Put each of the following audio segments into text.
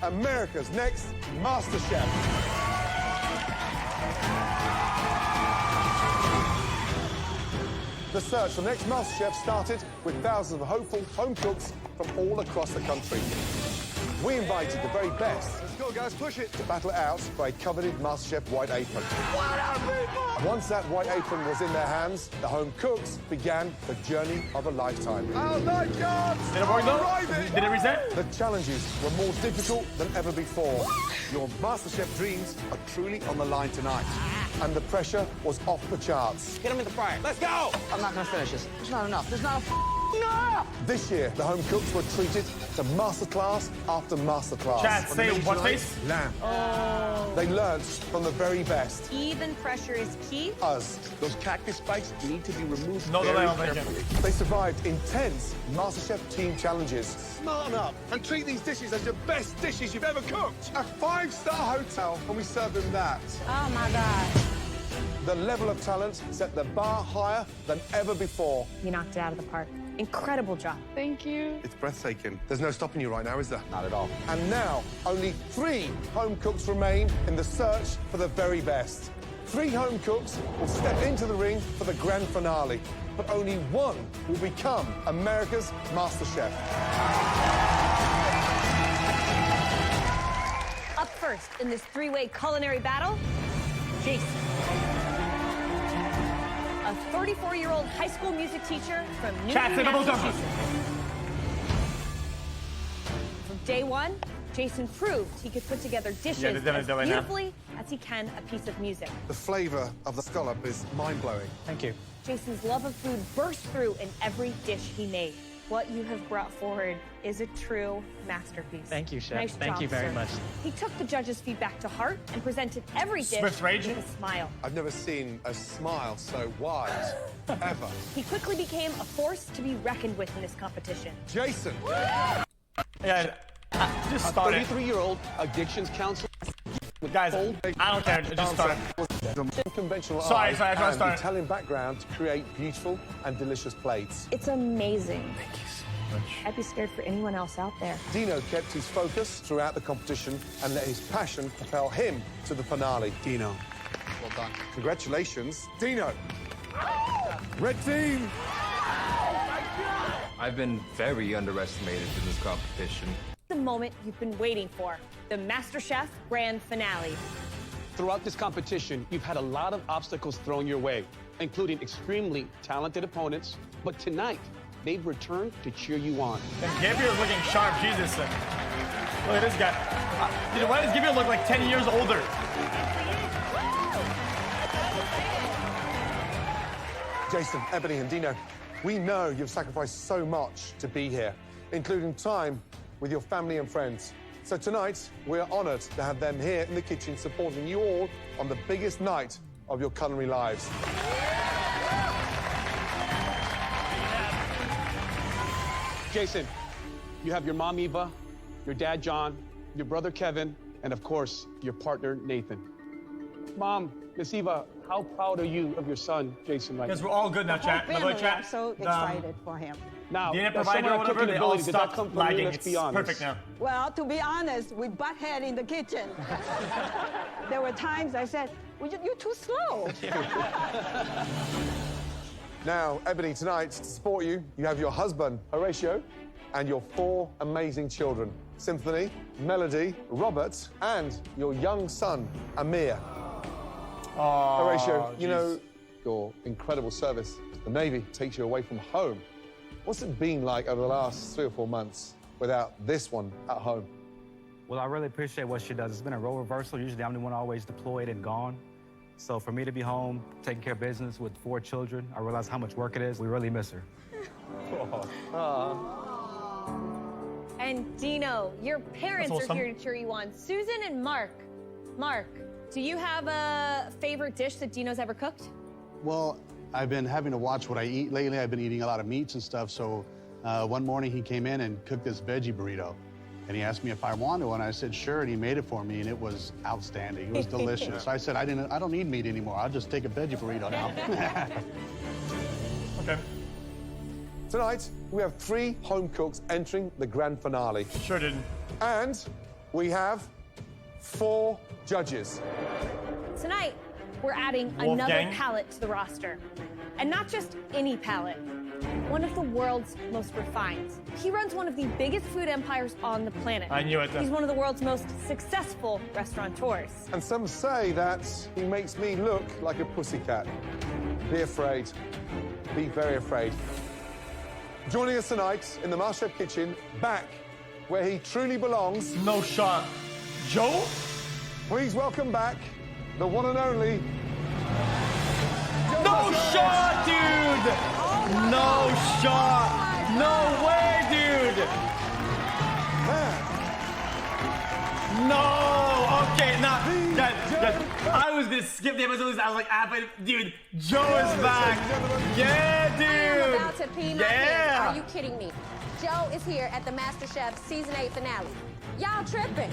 America's next MasterChef. The search for the next MasterChef started with thousands of hopeful home cooks from all across the country. We invited the very best. Let's go, guys, push it. To battle it out for a coveted MasterChef white apron. What up, people? Once that white apron was in their hands, the home cooks began the journey of a lifetime. Oh my God! Did it work though? Did it reset? The challenges were more difficult than ever before. Your MasterChef dreams are truly on the line tonight. And the pressure was off the charts. Get them in the fryer. Let's go! I'm not gonna finish this. There's not enough. There's not enough. This year, the home cooks were treated to masterclass after masterclass. Chat, say what face? Lamb. Oh. They learned from the very best. Even pressure is key. Us. Those cactus spikes need to be removed No, very no, carefully. They survived intense MasterChef team challenges. Smarten up and treat these dishes as the best dishes you've ever cooked. A five-star hotel, and we served them that. Oh my God. The level of talent set the bar higher than ever before. You knocked it out of the park. Incredible job. Thank you. It's breathtaking. There's no stopping you right now, is there? Not at all. And now, only 3 home cooks remain in the search for the very best. 3 home cooks will step into the ring for the grand finale, but only one will become America's MasterChef. Up first in this 3-way culinary battle, Jason. A 34-year-old high school music teacher from New York, Massachusetts. From day one, Jason proved he could put together dishes as beautifully as he can a piece of music. The flavor of the scallop is mind-blowing. Thank you. Jason's love of food burst through in every dish he made. What you have brought forward is a true masterpiece. Thank you, Chef. Nice Thank job, you very sir. much. He took the judges' feedback to heart and presented every dish Swift rage? with a smile. I've never seen a smile so wide, ever. He quickly became a force to be reckoned with in this competition. Jason. Yeah, just start it. 33-year-old addictions counselor. Guys, I don't care. Just start. Unconventional Sorry, eyes I was and starting. Italian background to create beautiful and delicious plates. It's amazing. Thank you so much. I'd be scared for anyone else out there. Dino kept his focus throughout the competition and let his passion propel him to the finale. Dino. Well done. Congratulations, Dino. Red team. I've been very underestimated in this competition. The moment you've been waiting for, the MasterChef Grand Finale. Throughout this competition, you've had a lot of obstacles thrown your way, including extremely talented opponents. But tonight, they've returned to cheer you on. And Gabriel's looking sharp. Jesus. Look at this guy. Dude, why does Gabriel look like 10 years older? Jason, Ebony, and Dino, we know you've sacrificed so much to be here, including time with your family and friends. So tonight, we're honored to have them here in the kitchen supporting you all on the biggest night of your culinary lives. Jason, you have your mom, Eva, your dad, John, your brother, Kevin, and of course, your partner, Nathan. Mom, Miss Eva, how proud are you of your son, Jason, right Because now? we're all good now, chat. By the way, chat. I'm so excited for him. Now, The internet that provider or summer whatever, cooking they all ability did not stopped come from you, lagging. let's It's be honest. perfect now. Well, to be honest, we butt head in the kitchen. There were times I said, well, you're too slow. Now, Ebony, tonight, to support you, you have your husband, Horatio, and your 4 amazing children, Symphony, Melody, Robert, and your young son, Amir. Oh, Horatio, you jeez. know, your incredible service, the Navy takes you away from home. What's it been like over the last 3 or 4 months without this one at home? Well, I really appreciate what she does. It's been a role reversal. Usually I'm the one always deployed and gone. So for me to be home, taking care of business with 4 children, I realize how much work it is. We really miss her. And Dino, your parents That's are awesome. here to cheer you on. Susan and Mark. Mark, do you have a favorite dish that Dino's ever cooked? Well, I've been having to watch what I eat lately. I've been eating a lot of meats and stuff. So one morning he came in and cooked this veggie burrito. And he asked me if I wanted one. I said, sure, and he made it for me, and it was outstanding. It was delicious. I said, I don't need meat anymore. I'll just take a veggie burrito now. Okay. Tonight, we have 3 home cooks entering the grand finale. Sure didn't. And we have 4 judges. Tonight, we're adding another palate to the roster. And not just any palate, one of the world's most refined. He runs one of the biggest food empires on the planet. I knew it. He's one of the world's most successful restaurateurs. And some say that he makes me look like a pussycat. Be afraid. Be very afraid. Joining us tonight in the MasterChef kitchen, back where he truly belongs. No shot. Joe? Please welcome back the one and only. No shot, dude! No shot! No way, dude! No! Okay, now, guys, I was gonna skip the episode. I was like, but dude, Joe is back. Yeah, dude. I am about to pee my Yeah. pants. Are you kidding me? Joe is here at the MasterChef Season 8 finale. Y'all tripping.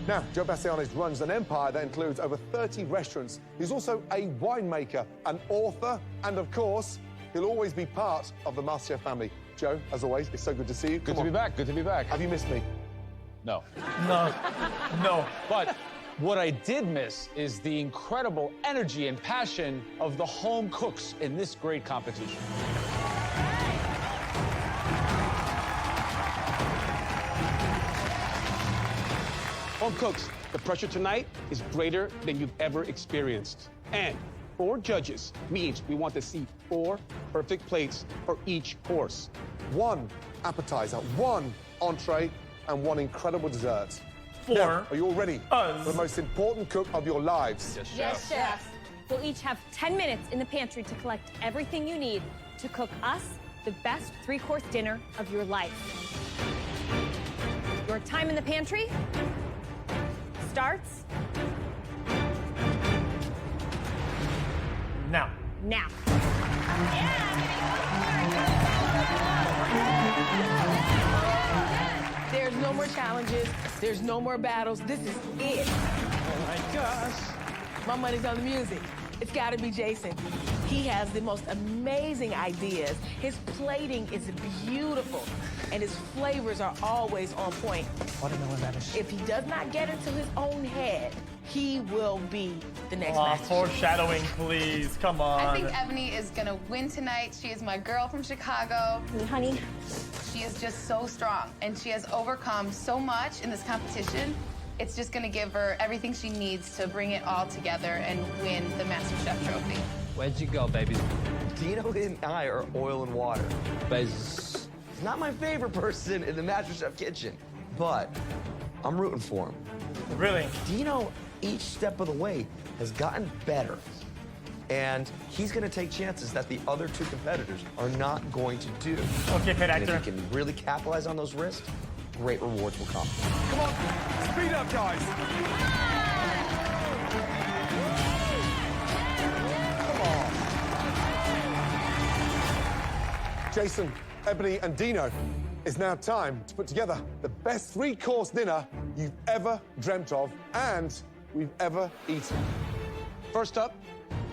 Now, Joe Bastianich runs an empire that includes over 30 restaurants. He's also a winemaker, an author, and of course, he'll always be part of the MasterChef family. Joe, as always, it's so good to see you. Good to be back. Good to be back. Have you missed me? No. No. But what I did miss is the incredible energy and passion of the home cooks in this great competition. Home cooks, the pressure tonight is greater than you've ever experienced. And 4 judges means we want to see 4 perfect plates for each course. 1 appetizer, 1 entree, and 1 incredible dessert. 4. Now, are you all ready for the most important cook of your lives? Yes, chef. We'll each have 10 minutes in the pantry to collect everything you need to cook us the best 3-course dinner of your life. Your time in the pantry starts Now. There's no more challenges. There's no more battles. This is it. Oh my gosh. My money's on the music. It's got to be Jason. He has the most amazing ideas. His plating is beautiful, and his flavors are always on point. Watermelon radish. If he does not get into his own head, he will be the next master. Foreshadowing, please. Come on. I think Ebony is gonna win tonight. She is my girl from Chicago. Honey. She is just so strong, and she has overcome so much in this competition. It's just gonna give her everything she needs to bring it all together and win the MasterChef trophy. Where'd you go, baby? Dino and I are oil and water. He's not my favorite person in the MasterChef kitchen, but I'm rooting for him. Really? Dino, each step of the way, has gotten better. And he's going to take chances that the other 2 competitors are not going to do. Okay, paid and actor. if he can really capitalize on those risks, great rewards will come. Come on, speed up, guys. Come on. Jason, Ebony, and Dino, it's now time to put together the best 3-course dinner you've ever dreamt of and we've ever eaten. First up,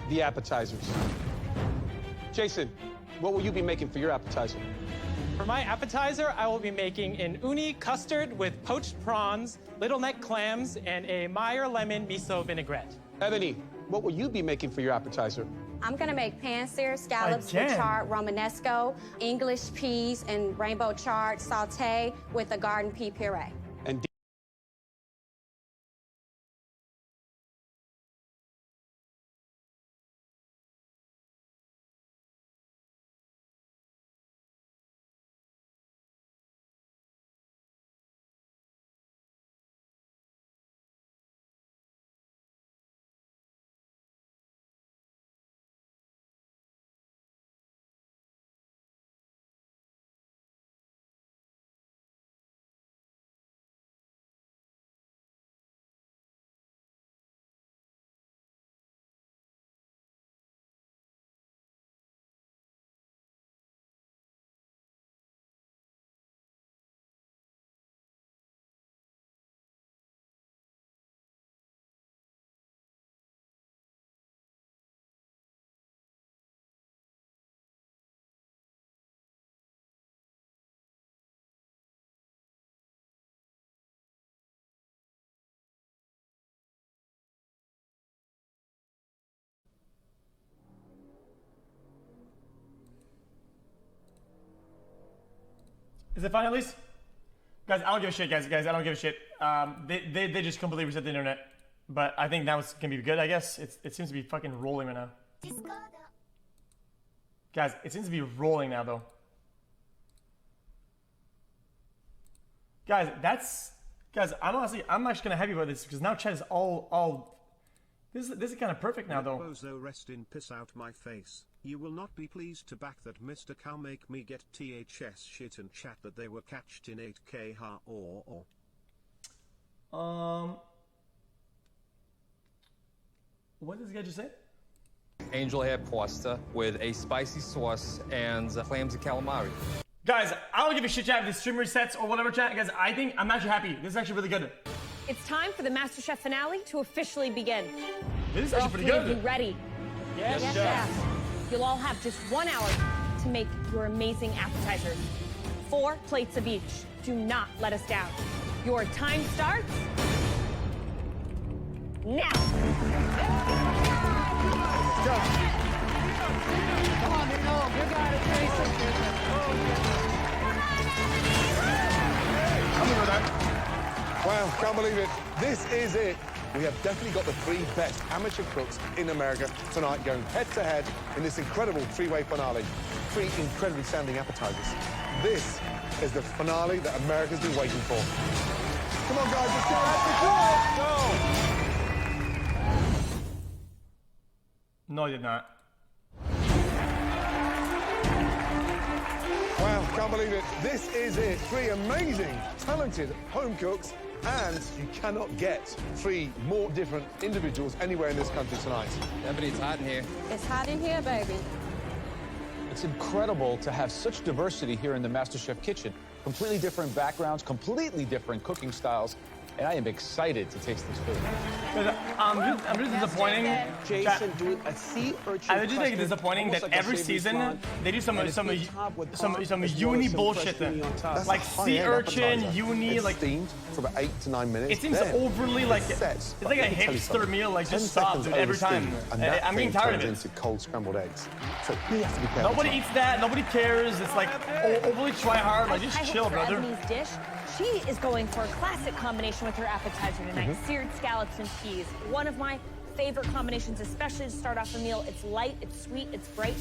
the appetizers. Jason, what will you be making for your appetizer? For my appetizer, I will be making an uni custard with poached prawns, little neck clams, and a Meyer lemon miso vinaigrette. Ebony, what will you be making for your appetizer? I'm gonna make pan-seared scallops with Again? charred Romanesco, English peas, and rainbow chard sauté with a garden pea puree. And Is it fine at least? Guys, I don't give a shit, guys. I don't give a shit. They just completely reset the internet. But I think now it's gonna be good, I guess. It seems to be fucking rolling right now. Guys, it seems to be rolling now, though. Guys, I'm actually kind of happy about this because now chat is all. This is kind of perfect now, though. Bozo, rest in piss out my face. You will not be pleased to back that Mr. Cow make me get THS shit and chat that they were catched in 8K ha or. What did this guy just say? Angel hair pasta with a spicy sauce and clams and calamari. Guys, I don't give a shit, chat, if the stream resets or whatever, chat. Guys, I think I'm actually happy. This is actually really good. It's time for the MasterChef finale to officially begin. This is actually pretty good. Are you ready? Yes, yes. You'll all have just 1 hour to make your amazing appetizers. 4 plates of each. Do not let us down. Your time starts now. Let's go. Come on, Nino. You got it, Jason. Wow, can't believe it. This is it. We have definitely got the 3 best amateur cooks in America tonight going head-to-head in this incredible 3-way finale. 3 incredibly sounding appetizers. This is the finale that America's been waiting for. Come on, guys, let's go. No, I did not. Wow, can't believe it. This is it. 3 amazing, talented home cooks, and you cannot get 3 more different individuals anywhere in this country tonight. Ebony, it's hot in here. It's hot in here, baby. It's incredible to have such diversity here in the MasterChef kitchen. Completely different backgrounds, completely different cooking styles, and I am excited to taste this food. I'm just disappointing. Jason, do a sea urchin. I just think it's disappointing that every season they do some uni bullshit then. Like sea urchin, uni, like steamed for about 8 to 9 minutes. It seems overly like it's like a hipster meal, like just stop every time. I'm getting tired of it. Into cold scrambled eggs. So you have to be careful. Nobody eats that. Nobody cares. It's like overly try hard. Like just chill, brother. Ebony's dish. She is going for a classic combination with her appetizer tonight. Seared scallops and peas. One of my favorite combinations, especially to start off a meal. It's light, it's sweet, it's bright.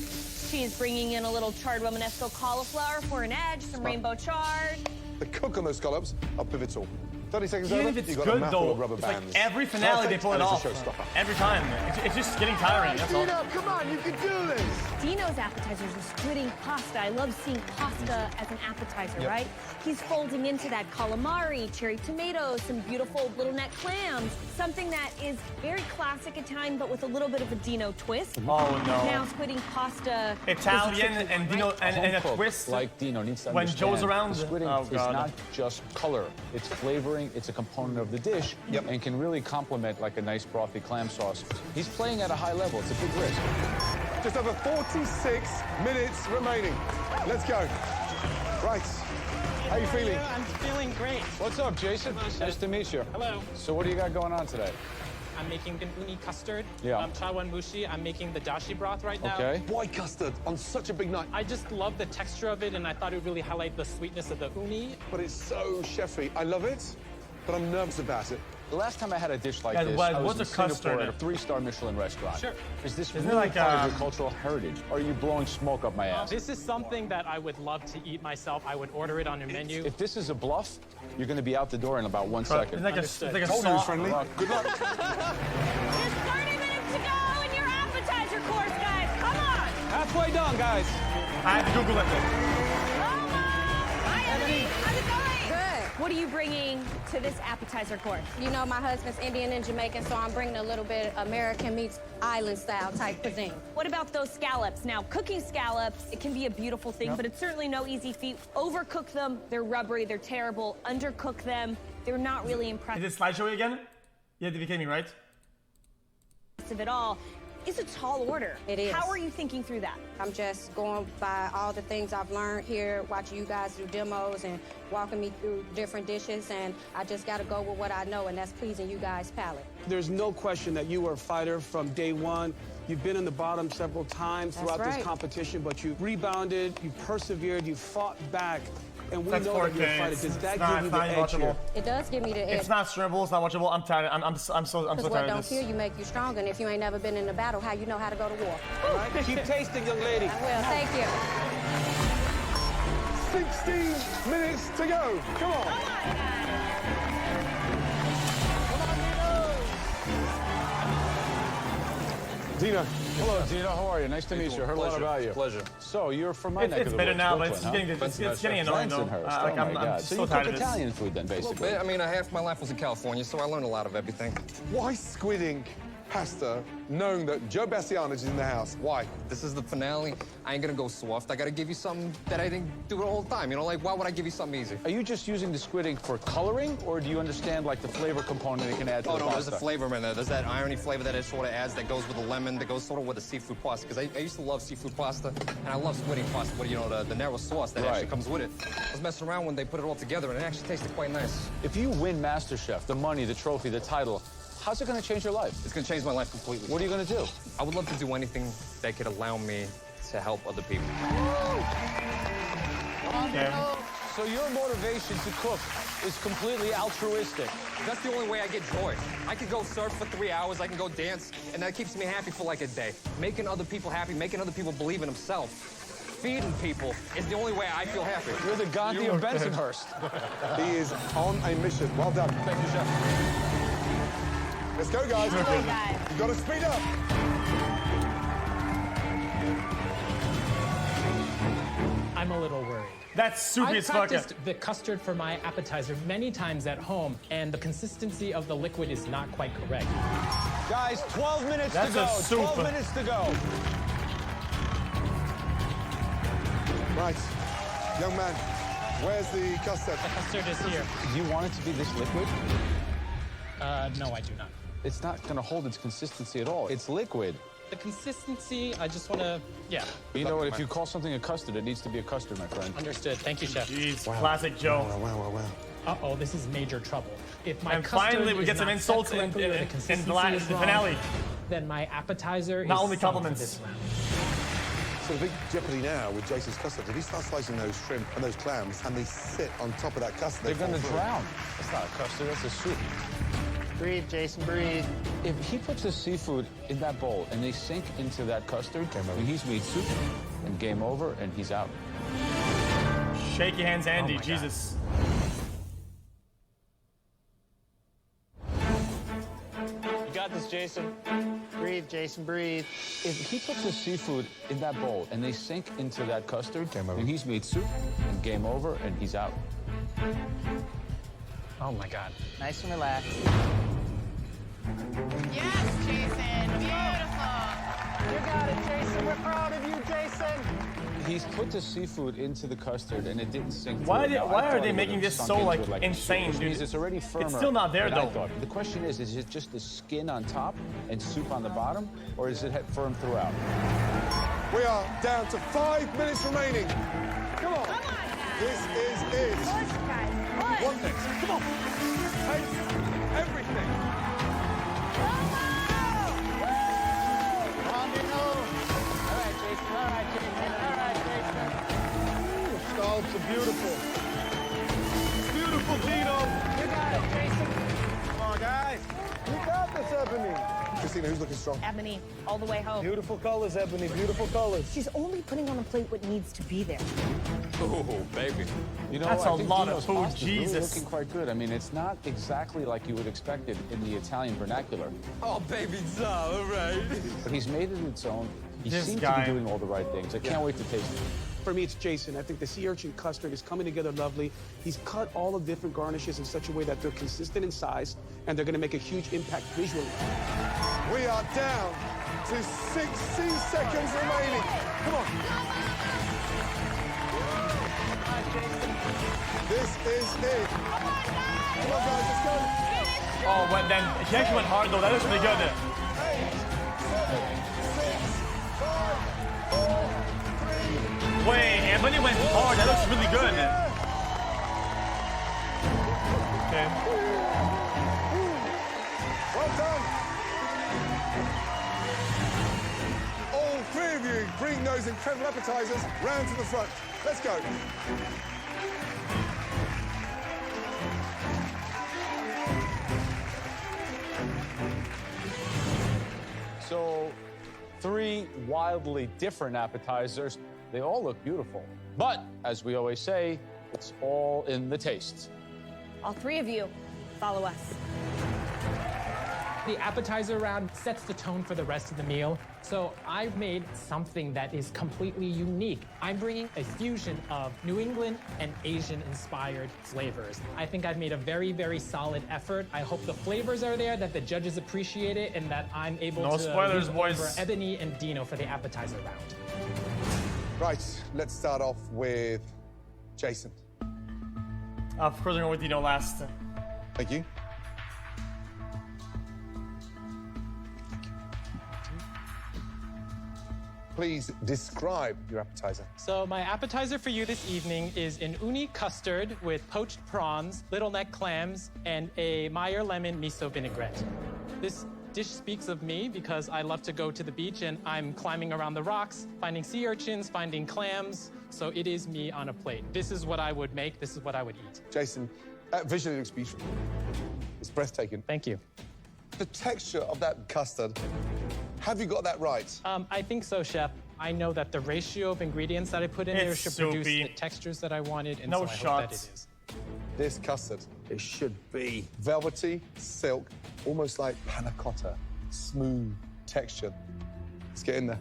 She is bringing in a little charred Romanesco cauliflower for an edge, some rainbow chard. The cook on those scallops are pivotal. 30 seconds Even over, if it's you've got a good mouthful though, of rubber it's like bands. every finale they pull it off. Every time. It's just getting tiring, that's all. Dino, come on, you can do this! Dino's appetizers are squidding pasta. I love seeing pasta as an appetizer, right? He's folding into that calamari, cherry tomatoes, some beautiful little neck clams. Something that is very classic Italian, but with a little bit of a Dino twist. Oh, no. Now squidding pasta. Italian and Dino and a twist. Like Dino needs to when understand Joe's around. the squidding is not just color. It's flavoring, it's a component of the dish, and can really complement like a nice brothy clam sauce. He's playing at a high level. It's a big risk. Just over 46 minutes remaining. Let's go. Right. How are you feeling? I'm feeling great. What's up, Jason? Nice to meet you. Hello. So what do you got going on today? I'm making an uni custard. Yeah. Chawan mushi. I'm making the dashi broth right now. Okay. Why custard on such a big night? I just love the texture of it, and I thought it would really highlight the sweetness of the uni. But it's so chefy. I love it, but I'm nervous about it. The last time I had a dish like Guys, this, what- I was what's in a custard? Singapore at a 3-star Michelin restaurant. Sure. Is this Isn't it really like, part of your cultural heritage? Or are you blowing smoke up my ass? This is something that I would love to eat myself. I would order it on a menu. If this is a bluff, you're going to be out the door in about 1 second. It's like a Told you it was song. friendly. Good luck. Just 30 minutes to go in your appetizer course, guys. Come on. Halfway done, guys. I had to Google it. Hi, Ebony. How's it going? Good. What are you bringing to this appetizer course? You know, my husband's Indian and Jamaican, so I'm bringing a little bit American meets island style type cuisine. What about those scallops? Now, cooking scallops, it can be a beautiful thing, but it's certainly no easy feat. Overcook them, they're rubbery, they're terrible. Undercook them, they're not really impressive Is it slideshow again? You have to be kidding me, right? at all. It's a tall order. It is. How are you thinking through that? I'm just going by all the things I've learned here, watching you guys do demos and walking me through different dishes, and I just got to go with what I know, and that's pleasing you guys' palate. There's no question that you were a fighter from day one. You've been in the bottom several times throughout this competition, but you rebounded, you persevered, you fought back. and we That's know that you're 4K. fighting. Does that It's give you the not edge here? watchable. It does give me the edge. It's not streamable. It's not watchable. I'm tired. I'm so Because tired what of don't this. kill you make you stronger, and if you ain't never been in a battle, how you know how to go to war? All right, keep tasting, young lady. I will, thank you. 16 minutes to go. Come on. Dino. Hello, Dino. How are you? Nice to meet you. Heard a lot about you. Pleasure. So you're from my neck It's of the better woods, now, but Brooklyn, it's huh? getting annoying though. Bensonhurst. Like, Oh my I'm God. So so you tired cook of this. Italian food then, basically. I mean, half my life was in California, so I learned a lot of everything. Why squidding pasta knowing that Joe Bastianich is in the house? Why? This is the finale. I ain't gonna go soft. I gotta give you something that I didn't do all the time. You know, like, why would I give you something easy? Are you just using the squidding for coloring, or do you understand, like, the flavor component it can add to Oh, the no, pasta? there's a flavor in there. There's that irony flavor that it sort of adds that goes with the lemon, that goes sort of with the seafood pasta. Because I used to love seafood pasta, and I love squidding pasta with, you know, the narrow sauce that actually comes with it. I was messing around when they put it all together, and it actually tasted quite nice. If you win MasterChef, the money, the trophy, the title, how's it going to change your life? It's going to change my life completely. What are you going to do? I would love to do anything that could allow me to help other people. Okay. So your motivation to cook is completely altruistic. That's the only way I get joy. I could go surf for 3 hours, I can go dance, and that keeps me happy for like a day. Making other people happy, making other people believe in themselves, feeding people is the only way I feel happy. You're the Gandhi of Bensonhurst. He is on a mission. Well done. Thank you, Chef. Let's go, guys. Come on, guys. You've got to speed up. I'm a little worried. That's soupy I as fuck. practiced the custard for my appetizer many times at home, and the consistency of the liquid is not quite correct. Guys, 12 minutes That's to go. a soup. 12 minutes to go. Right. Young man, where's the custard? The custard is here. Do you want it to be this liquid? No, I do not. It's not going to hold its consistency at all. It's liquid. The consistency, I just want to, yeah. You know what? If you call something a custard, it needs to be a custard, my friend. Understood. Thank you, Chef. Jeez, classic Joe. Wow. Uh-oh, this is major trouble. If my And custard finally, we is get some not insults set in correctly or the consistency is the wrong, finale. then my appetizer Not is only sunk for compliments. this round. So the big jeopardy now with Jason's custard, if he starts slicing those shrimp and those clams and they sit on top of that custard, They're going to fall through. drown. That's not a custard, that's a soup. Breathe, Jason, breathe. If he puts the seafood in that bowl and they sink into that custard, and he's made soup, and game over, and he's out. Shake your hands, Andy. Oh my Jesus. You got this, Jason. Breathe, Jason, breathe. If he puts the seafood in that bowl and they sink into that custard, and he's made soup, and game over, and he's out. Oh my God. Nice and relaxed. Yes, Jason. Beautiful. You got it, Jason. We're proud of you, Jason. He's put the seafood into the custard and it didn't sink. Why through. are they- Now, why I are thought they it making would've this sunk so, into like, it a soup, insane, which dude? means it's already firmer. still not there, than I though. thought. The question is it just the skin on top and soup on the bottom, or is it firm throughout? We are down to 5 minutes remaining. Come on. This is it. Push, guys, push. One thing. Come on. Taste everything. Come on, Dino. All right, Jason. All right, Jason. All right, Jason. Scallops are beautiful. Beautiful, Dino. You got it, Jason. Come on, guys. You got this, Ebony. Christina, who's looking strong? Ebony, all the way home. Beautiful colors, Ebony. Beautiful colors. She's only putting on a plate what needs to be there. Oh, baby. You know, That's I a think lot Dino's of food, pasta's really Jesus. looking quite good. I mean, it's not exactly like you would expect it in the Italian vernacular, Oh, baby, all right. but he's made it its own. He This seems guy. to be doing all the right things. I can't wait to taste it. For me, it's Jason. I think the sea urchin custard is coming together lovely. He's cut all the different garnishes in such a way that they're consistent in size, and they're going to make a huge impact visually. We are down to 60 seconds remaining. Come on. This is it. Come on, guys, let's go. Oh, well, then he actually went hard though. That looks really good. 8, 7, 6, 5, 4, 3. Wait, Ebony went hard. That looks really good. Okay. Well done. All three of you bring those incredible appetizers round to the front. Let's go. 3 wildly different appetizers. They all look beautiful. But, as we always say, it's all in the taste. All 3 of you, follow us. The appetizer round sets the tone for the rest of the meal. So I've made something that is completely unique. I'm bringing a fusion of New England and Asian-inspired flavors. I think I've made a very, very solid effort. I hope the flavors are there, that the judges appreciate it, and that I'm able No to spoilers, leave boys. over Ebony and Dino for the appetizer round. Right, let's start off with Jason. Of course, I'm going with Dino last. Thank you. Please describe your appetizer. So my appetizer for you this evening is an uni custard with poached prawns, little neck clams, and a Meyer lemon miso vinaigrette. This dish speaks of me because I love to go to the beach and I'm climbing around the rocks, finding sea urchins, finding clams. So it is me on a plate. This is what I would make. This is what I would eat. Jason, visually it looks beautiful. It's breathtaking. Thank you. The texture of that custard, have you got that right? I think so, Chef. I know that the ratio of ingredients that I put in there should produce the textures that I wanted, and so I hope that it is. This custard, it should be velvety, silk, almost like panna cotta, smooth texture. Let's get in there.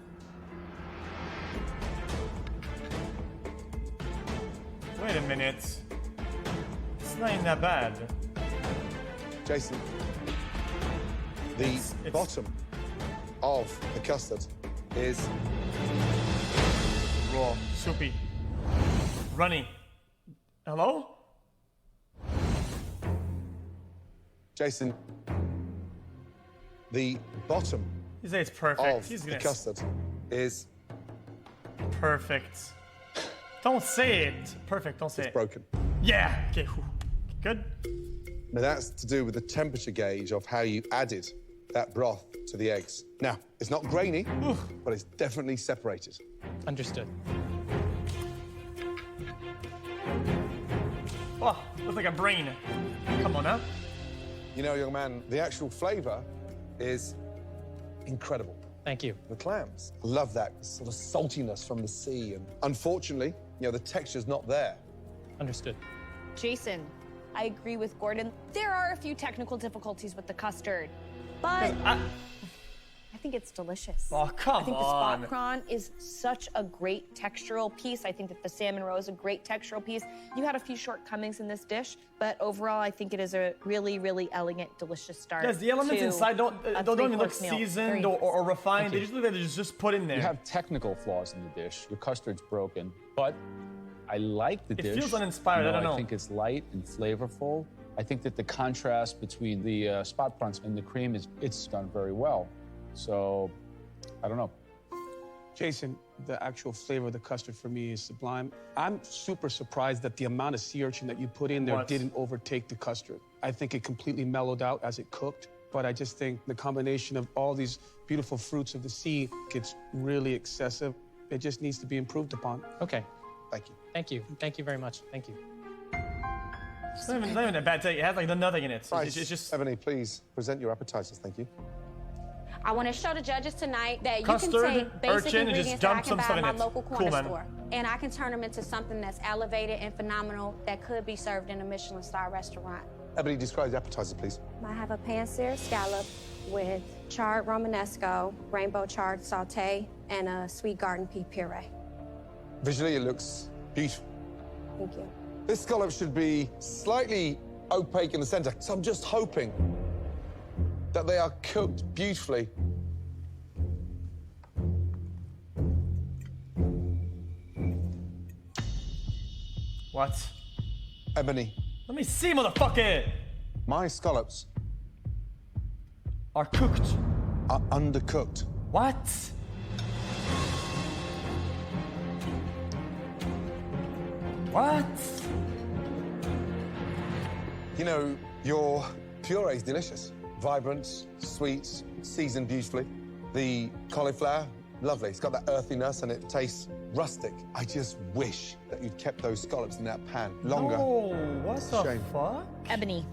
Wait a minute. It's not even that bad. Jason, the bottom of the custard is raw, soupy, runny. Hello? Jason, the bottom You say it's perfect. of He's the gonna custard is perfect. Don't say it. Perfect. Don't say it. broken. Yeah. Okay. Whew. Good. Now that's to do with the temperature gauge of how you added that broth to the eggs. Now, it's not grainy, but it's definitely separated. Understood. Oh, looks like a brain. Come on now. You know, young man, the actual flavor is incredible. Thank you. The clams. Love that sort of saltiness from the sea. And unfortunately, you know, the texture's not there. Understood. Jason, I agree with Gordon. There are a few technical difficulties with the custard, but I think it's delicious. Oh, come I think the on. spot prawn is such a great textural piece. I think that the salmon roe is a great textural piece. You had a few shortcomings in this dish, but overall, I think it is a really, really elegant, delicious start. Guys, the elements to inside don't a even look three-course meal. seasoned Very or refined. They just look like they're just put in there. You have technical flaws in the dish. Your custard's broken, but I like the dish. It feels uninspired. I don't know. I think it's light and flavorful. I think that the contrast between the spot prawns and the cream it's done very well. So, I don't know. Jason, the actual flavor of the custard for me is sublime. I'm super surprised that the amount of sea urchin that you put in there didn't overtake the custard. I think it completely mellowed out as it cooked, but I just think the combination of all these beautiful fruits of the sea gets really excessive. It just needs to be improved upon. Okay. Thank you. Thank you. Thank you very much. Thank you. It's not even a bad take. It has like nothing in it. Right. It's just. Ebony, please present your appetizers. Thank you. I want to show the judges tonight that Custard, you can take basic urchin, and just ingredients that I dump can some buy stuff at in my it. local Cool, corner man. store. And I can turn them into something that's elevated and phenomenal that could be served in a Michelin star restaurant. Ebony, describe the appetizer, please. I have a pan-seared scallop with charred Romanesco, rainbow charred sauté, and a sweet garden pea puree. Visually, it looks beautiful. Thank you. This scallop should be slightly opaque in the center, so I'm just hoping that they are cooked beautifully. What? Ebony. Let me see, motherfucker! My scallops are cooked. Are undercooked. What? What? You know, your puree is delicious. Vibrant, sweet, seasoned beautifully. The cauliflower, lovely. It's got that earthiness and it tastes rustic. I just wish that you'd kept those scallops in that pan longer. Oh, what the Shame. fuck? Ebony,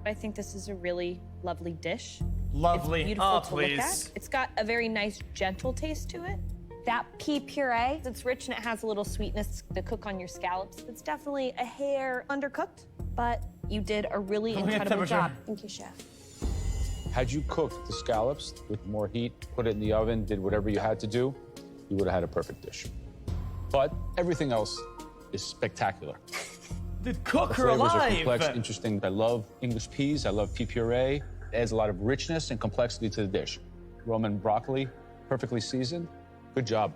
I think this is a really lovely dish. Lovely. It's beautiful Oh, to look please. at. It's got a very nice, gentle taste to it. That pea puree, it's rich and it has a little sweetness to cook on your scallops. It's definitely a hair undercooked, but you did a really Look at incredible job. temperature. Thank you, chef. Had you cooked the scallops with more heat, put it in the oven, did whatever you had to do, you would have had a perfect dish. But everything else is spectacular. Did cook The her flavors are alive. complex, interesting. I love English peas. I love pea puree. It adds a lot of richness and complexity to the dish. Roman broccoli, perfectly seasoned. Good job.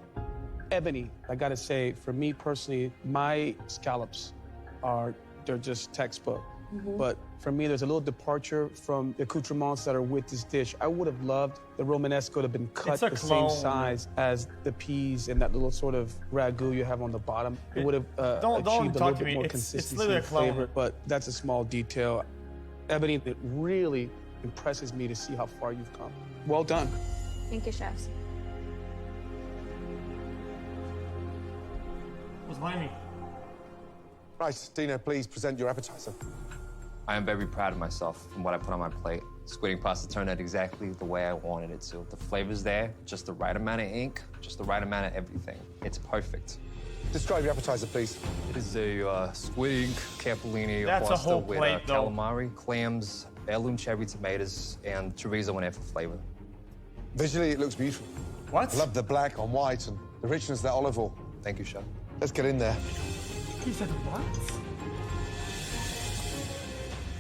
Ebony, I gotta say, for me personally, my scallops they're just textbook. But for me, there's a little departure from the accoutrements that are with this dish. I would have loved the Romanesco to have been cut It's a the clone. same size as the peas and that little sort of ragu you have on the bottom. It would have Don't achieved a talk little to bit me. more It's consistency literally a and clone. flavor, but that's a small detail. Ebony, it really impresses me to see how far you've come. Well done. Thank you, chefs. What's behind me? Right, Dino, please present your appetizer. I am very proud of myself from what I put on my plate. Squid ink pasta turned out exactly the way I wanted it to. The flavor's there, just the right amount of ink, just the right amount of everything. It's perfect. Describe your appetizer, please. It is a squid ink capellini That's a pasta whole with plate, though. calamari, clams, heirloom cherry tomatoes, and chorizo in it for flavor. Visually, it looks beautiful. What? I love the black on white and the richness of that olive oil. Thank you, chef. Let's get in there. He said what?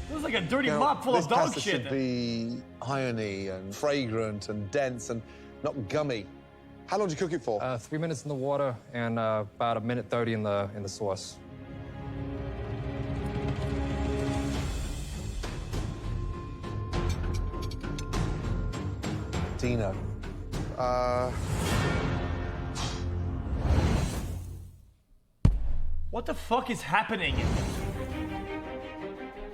It was like a dirty Now, mop full of this dog pasta shit. should be irony and fragrant and dense and not gummy. How long do you cook it for? 3 minutes in the water and about 1:30 in the sauce. Dino. What the fuck is happening?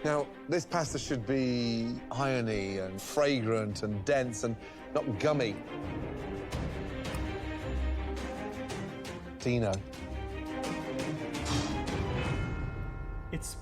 Now, this pasta should be irony and fragrant and dense and not gummy. Dino. It's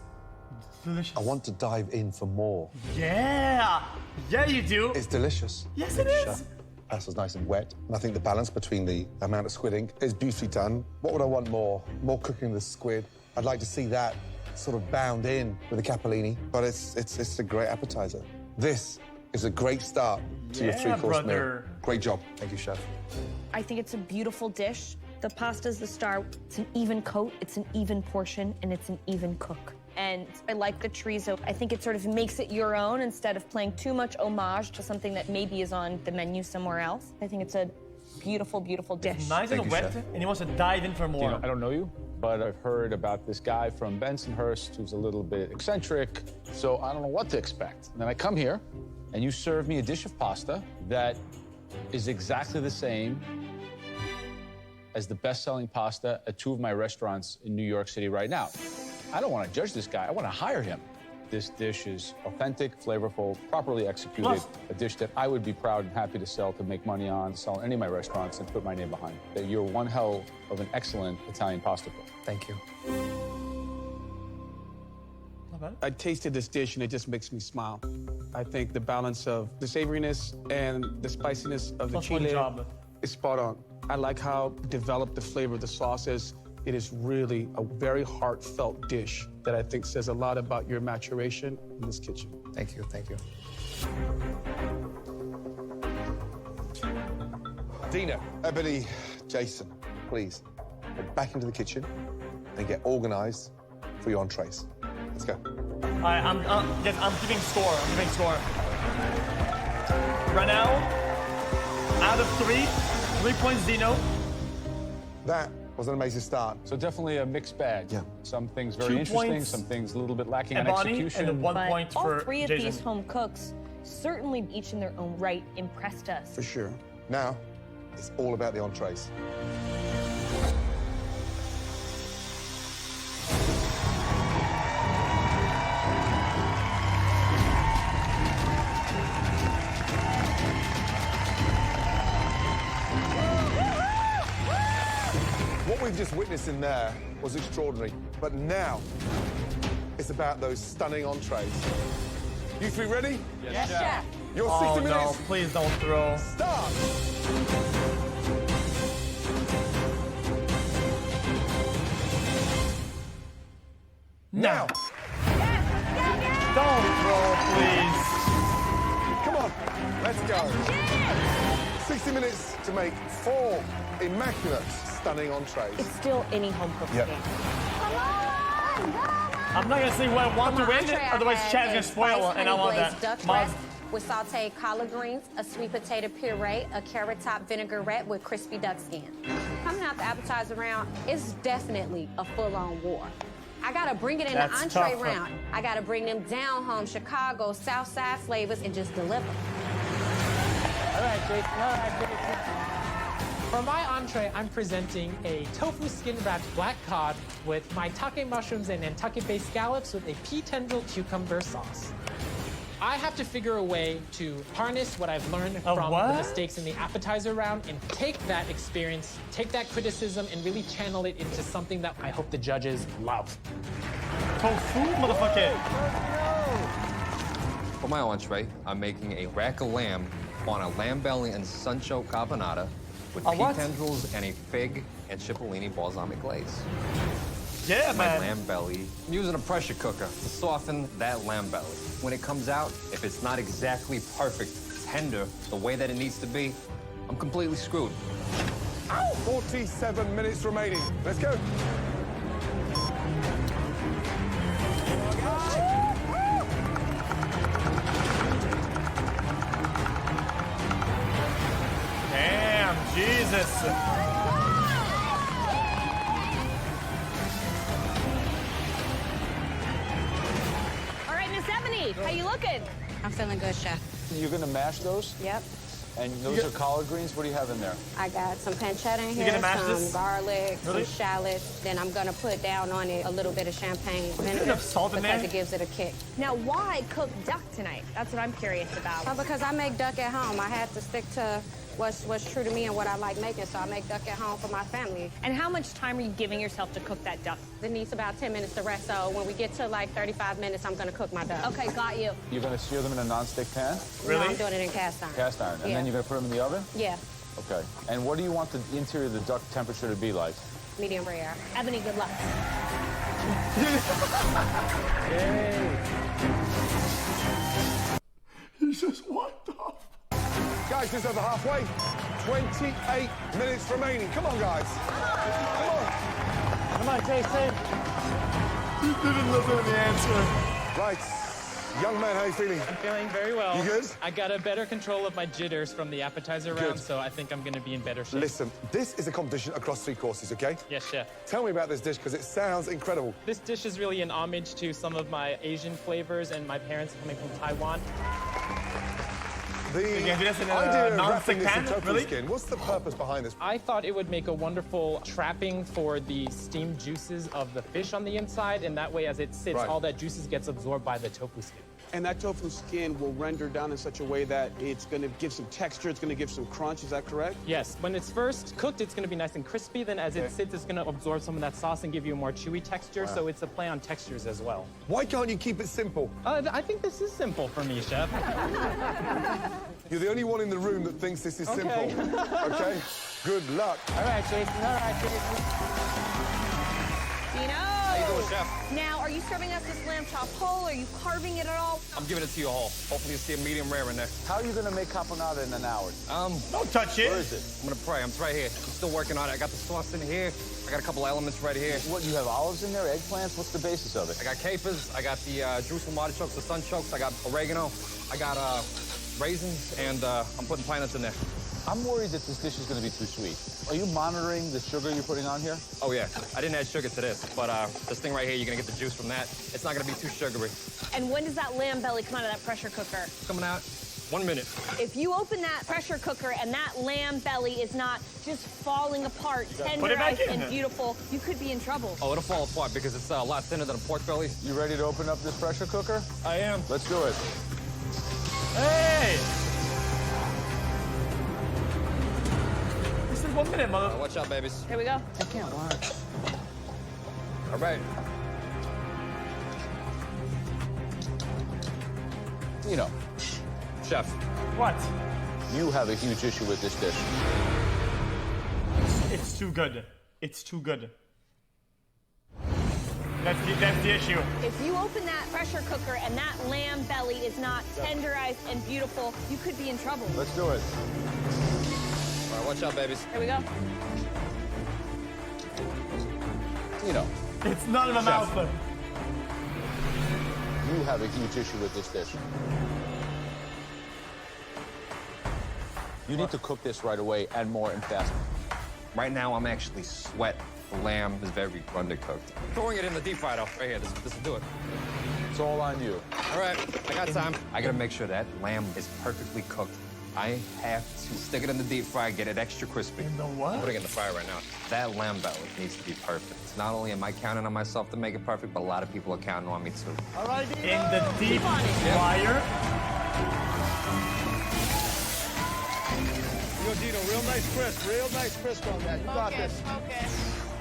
delicious. I want to dive in for more. Yeah! Yeah, you do. It's delicious. Yes, Thank it you, is. Chef. Pasta's nice and wet. And I think the balance between the amount of squid ink is beautifully done. What would I want more? More cooking of the squid. I'd like to see that sort of bound in with the capellini, but it's a great appetizer. This is a great start to your Yeah, three-course meal. brother. Great job. Thank you, Chef. I think it's a beautiful dish. The pasta's the star. It's an even coat, it's an even portion, and it's an even cook. And I like the chorizo. I think it sort of makes it your own instead of playing too much homage to something that maybe is on the menu somewhere else. I think it's a beautiful, beautiful dish. Nice and wet, and he wants to dive in for more. Dino, I don't know you, but I've heard about this guy from Bensonhurst who's a little bit eccentric, so I don't know what to expect. And then I come here, and you serve me a dish of pasta that is exactly the same as the best-selling pasta at 2 of my restaurants in New York City right now. I don't want to judge this guy. I want to hire him. This dish is authentic, flavorful, properly executed, Plus- a dish that I would be proud and happy to sell, to make money on, sell in any of my restaurants, and put my name behind. That you're one hell of an excellent Italian pasta cook. Thank you. Not bad. I tasted this dish and it just makes me smile. I think the balance of the savoriness and the spiciness of the Plus one chile job. is spot on. I like how developed the flavor of the sauce is. It is really a very heartfelt dish that I think says a lot about your maturation in this kitchen. Thank you. Thank you. Dino, Ebony, Jason, please, go back into the kitchen and get organized for your entrees. Let's go. All right, I'm giving score. I'm giving score. Right now, out of 3 points Dino. That was an amazing start. So definitely a mixed bag. Yeah. Some things very 2 interesting, points. some things a little bit lacking on Ebony, execution. and 1 But point all for 3 of Jason. these home cooks, certainly each in their own right, impressed us. For sure. Now, it's all about the entrees. What we've just witnessed in there was extraordinary, but now it's about those stunning entrees. You three ready? Yes, Chef. Your 60 Oh, minutes. no, please don't throw. Start. Now. Don't throw, please. Come on, let's go. 60 minutes to make 4 immaculate, stunning entrees. It's still any home cook's Yep. game. I'm not gonna say what I want to win, otherwise Chad's gonna spoil it, and I love that. Duck Mom, breast with sauteed collard greens, a sweet potato puree, a carrot top vinaigrette with crispy duck skin. Coming out the appetizer round, it's definitely a full-on war. I gotta bring it in That's the entree tough. round. I gotta bring them down home Chicago, South Side flavors and just deliver. All right, Jason. All right, Jason. For my entree, I'm presenting a tofu skin-wrapped black cod with maitake mushrooms and Nantucket-based scallops with a pea tendril cucumber sauce. I have to figure a way to harness what I've learned from what? the mistakes in the appetizer round and take that experience, take that criticism, and really channel it into something that I hope the judges love. Tofu, motherfucker. For my entree, I'm making a rack of lamb on a lamb belly and sunchoke carbonara with A pea what? tendrils and a fig and cipollini balsamic glaze. Yeah, My man. lamb belly. I'm using a pressure cooker to soften that lamb belly. When it comes out, if it's not exactly perfect, tender, the way that it needs to be, I'm completely screwed. 47 minutes remaining. Let's go. Damn, Jesus. All right, Miss Ebony, how you looking? I'm feeling good, Chef. You're gonna mash those? Yep. And those are collard greens? What do you have in there? I got some pancetta in You here, gonna mash some this? garlic, Really? some shallots. Then I'm gonna put down on it a little bit of champagne vinegar enough salt in because there? it gives it a kick. Now, why cook duck tonight? That's what I'm curious about. Well, because I make duck at home. I had to stick to what's true to me and what I like making, so I make duck at home for my family. And how much time are you giving yourself to cook that duck? It needs about 10 minutes to rest, so when we get to like 35 minutes, I'm gonna cook my duck. Okay, got you. You're gonna sear them in a non-stick pan? No, I'm doing it in cast iron. Cast iron. And Yeah. then you're gonna put them in the oven? Yeah, Okay. And what do you want the interior of the duck temperature to be like? medium rare. Ebony, good luck. He says, what the? Guys, it's over halfway. 28 minutes remaining. Come on, guys. Come on. Come on, Jason. He didn't listen to the answer. Right. Young man, how you feeling? I'm feeling very well. You good? I got a better control of my jitters from the appetizer round, so I think I'm going to be in better shape. Listen, this is a competition across 3 courses, okay? Yes, chef. Tell me about this dish, because it sounds incredible. This dish is really an homage to some of my Asian flavors, and my parents coming from Taiwan. The can do this in a idea of non-stick wrapping this in pan? tofu Really? skin, what's the purpose behind this? I thought it would make a wonderful trapping for the steamed juices of the fish on the inside, and that way, as it sits, Right. all that juices gets absorbed by the tofu skin. And that tofu skin will render down in such a way that it's going to give some texture, it's going to give some crunch, is that correct? Yes, when it's first cooked, it's going to be nice and crispy. Then as it sits, it's going to absorb some of that sauce and give you a more chewy texture. Wow. So it's a play on textures as well. Why can't you keep it simple? I think this is simple for me, chef. You're the only one in the room that thinks this is Okay. simple. Okay? Good luck. All right, Jason. All right, Jason. Dino! How you doing, chef? Now, are you serving us this lamb chop whole? Are you carving it at all? I'm giving it to you all. Hopefully you see a medium rare in there. How are you gonna make caponata in an hour? Don't touch it. Where is it? I'm gonna pray. I'm right here. I'm still working on it. I got the sauce in here. I got a couple elements right here. What, you have olives in there, eggplants? What's the basis of it? I got capers. I got the Jerusalem artichokes, the sunchokes. I got oregano. I got raisins, and I'm putting pine nuts in there. I'm worried that this dish is gonna be too sweet. Are you monitoring the sugar you're putting on here? Oh, yeah. I didn't add sugar to this, but this thing right here, you're gonna get the juice from that. It's not gonna be too sugary. And when does that lamb belly come out of that pressure cooker? Coming out 1 minute. If you open that pressure cooker and that lamb belly is not just falling apart, Put it back tenderized in. and beautiful, you could be in trouble. Oh, it'll fall apart because it's a lot thinner than a pork belly. You ready to open up this pressure cooker? I am. Let's do it. Hey! This is 1 minute, mother. Watch out, babies. Here we go. I can't watch. All right. Dino. Chef. What? You have a huge issue with this dish. It's too good. It's too good. That's the issue. If you open that pressure cooker and that lamb belly is not tenderized and beautiful, you could be in trouble. Let's do it. All right, watch out, babies. Here we go. Dino. It's not in my mouth. You have a huge issue with this dish. You need to cook this right away and more and faster. Right now, I'm actually sweat. The lamb is very undercooked. Throwing it in the deep fryer, though. Right here, this will do it. It's all on you. All right, I got time. I gotta make sure that lamb is perfectly cooked. I have to stick it in the deep fryer, get it extra crispy. In the what? I'm putting it in the fryer right now. That lamb belly needs to be perfect. Not only am I counting on myself to make it perfect, but a lot of people are counting on me too. All right, Dino. In the deep fryer. Yo, Dino, real nice crisp on that. You got this. Okay.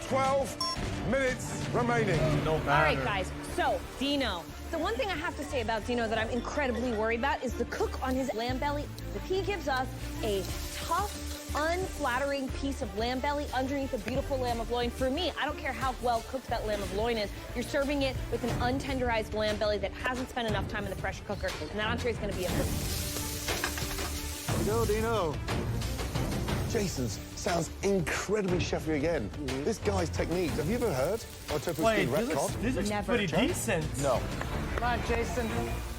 12 minutes remaining. No All matter. right, guys. So, Dino. The one thing I have to say about Dino that I'm incredibly worried about is the cook on his lamb belly. If he gives us a tough, unflattering piece of lamb belly underneath a beautiful lamb of loin, for me, I don't care how well cooked that lamb of loin is, you're serving it with an untenderized lamb belly that hasn't spent enough time in the pressure cooker, and that entree is going to be a Go, Dino. Jason's sounds incredibly chefy again. This guy's techniques, have you ever heard of tofu Wait, skinned red cod? this looks pretty decent. No. Come on, Jason.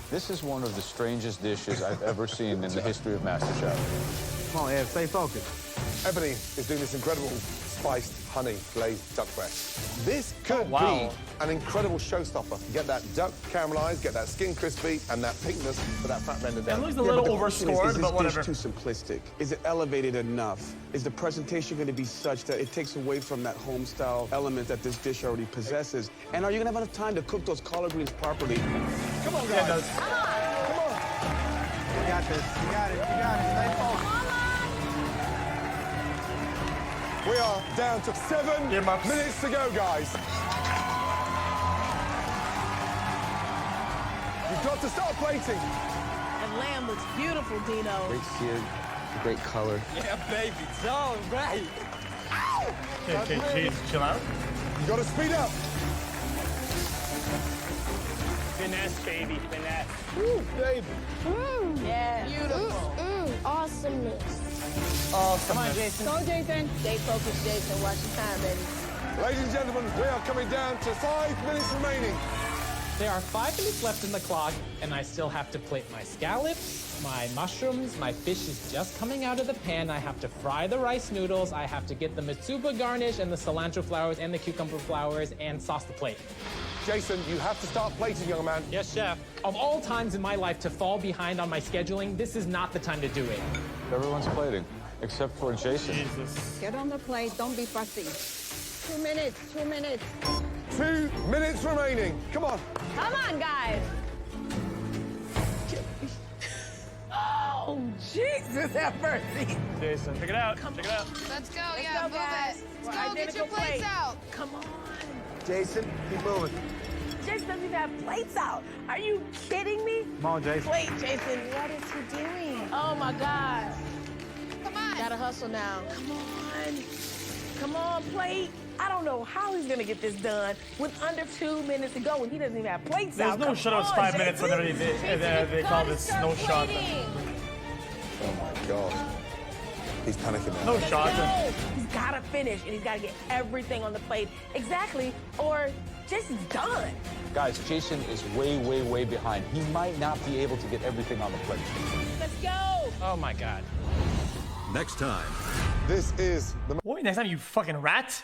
This is one of the strangest dishes I've ever seen in the history of MasterChef. Come on, Ed, stay focused. Ebony is doing this incredible spiced honey glazed duck breast. This could wow. be an incredible showstopper. Get that duck caramelized, get that skin crispy, and that pinkness for that fat rendered down. It looks a little overscored, but whatever. Is this dish too simplistic? Is it elevated enough? Is the presentation going to be such that it takes away from that home-style element that this dish already possesses? And are you going to have enough time to cook those collard greens properly? Come on, guys. Come on. You got this. You got it. You got it. Stay focused. We are down to 7 minutes to go, guys. You've got to start plating. And lamb looks beautiful, Dino. Great seared, great color. Yeah, baby. It's all right. Okay, jeez, chill out. You got to speed up. Finesse, baby. Finesse. Woo, baby. Yeah. Beautiful. Awesomeness. Come on, Jason. Go, Jason. Stay focused, Jason. Watch your time, baby. Ladies and gentlemen, we are coming down to 5 minutes remaining. There are 5 minutes left in the clock, and I still have to plate my scallops, my mushrooms, my fish is just coming out of the pan. I have to fry the rice noodles. I have to get the mitsuba garnish and the cilantro flowers and the cucumber flowers and sauce the plate. Jason, you have to start plating, young man. Yes, chef. Of all times in my life to fall behind on my scheduling, this is not the time to do it. Everyone's plating, except for Jason. Jesus. Get on the plate. Don't be fussy. 2 minutes. 2 minutes. 2 minutes remaining. Come on. Come on, guys. Oh, Jesus, have mercy. Jason, check it out. Check it out. Let's go, Let's yeah, go, move guys. it. We're Let's go, get your identical plates plates. out. Come on. Jason, keep moving. Jason doesn't even have plates out. Are you kidding me? Come on, Jason. Plate, Jason. What is he doing? Oh, my God. Come on. Gotta hustle now. Come on. Come on, plate. I don't know how he's gonna get this done with under 2 minutes to go when he doesn't even have plates There's out. no Come shot. It's on, 5 minutes. Jason. Whatever they call this. No shot. Oh, my God. He's panicking now. No shot. No, he's gotta finish and he's gotta get everything on the plate exactly, or Jason's done. Guys, Jason is way, way, way behind. He might not be able to get everything on the plate. Let's go. Oh my God. Next time. This is the... What, next time, you fucking rat?